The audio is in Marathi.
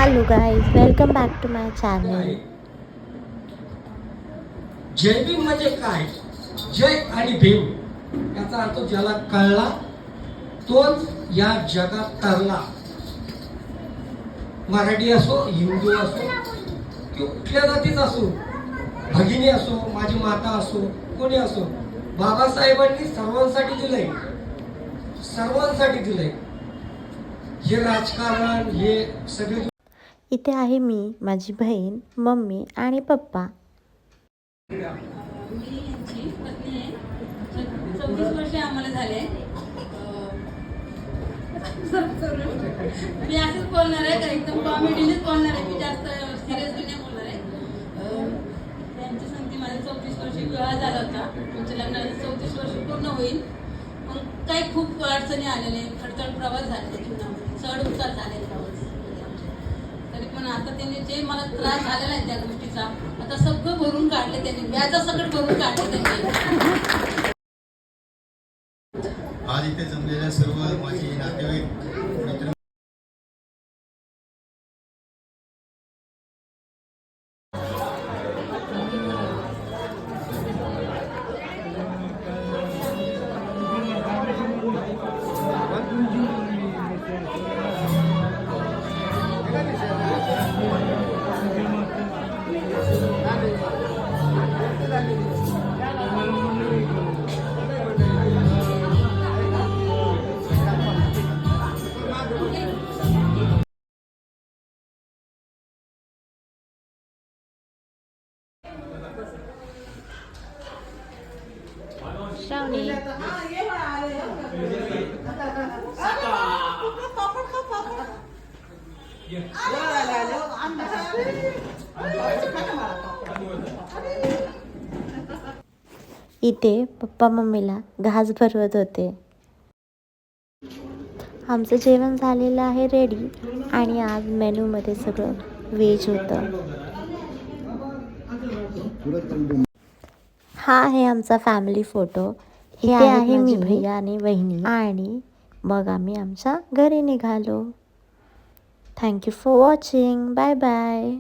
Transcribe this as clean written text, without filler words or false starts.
Hello guys, welcome back to my channel. Jai Bhim म्हणजे काय? जय आणि भीम याचा अर्थ ज्याला कळला तोच या जगात तरला. मराठी असो, हिंदू असो किंवा कुठल्या जातीच असो, भगिनी असो, माझी माता असो, कोणी असो, बाबासाहेबांनी सर्वांसाठी दिलंय, सर्वांसाठी दिलंय. हे राजकारण हे सगळे. इथे आहे मी, माझी बहीण, मम्मी आणि पप्पा. मी यांची पत्नी आहे. 24 वर्ष आम्हाला झाले. मी असंच बोलणार आहे का एकदम कॉमेडीनेच बोलणार आहे. मी जास्त सिरियसली नाही बोलणार आहे. त्यांची सांगते माझे 34 वर्ष विवाह झाला होता. तुमच्या लग्नाला 34 वर्ष पूर्ण होईल. मग काही खूप अडचणी आलेले, खडतर प्रवास झाले जीवनामध्ये, चढ उतार झाले प्रवास. तरी पण आता त्यांनी जे मला त्रास झालेला आहे त्या गोष्टीचा आता सगळं भरून काढले त्यांनी, व्याजासकट भरून काढले त्यांनी. आज इथे जमलेल्या सर्व माझी नातेवाईक मित्र श्रावणी इथे पप्पा मम्मीला घास भरवत होते. आमचं जेवण झालेलं आहे रेडी आणि आज मेनूमध्ये सगळं व्हेज होतं. हा आहे आमचा फॅमिली फोटो. हे आहे मी, भैया आणि वहिनी, आणि मग आम्ही आमच्या घरी निघालो. Thank you for watching. Bye bye.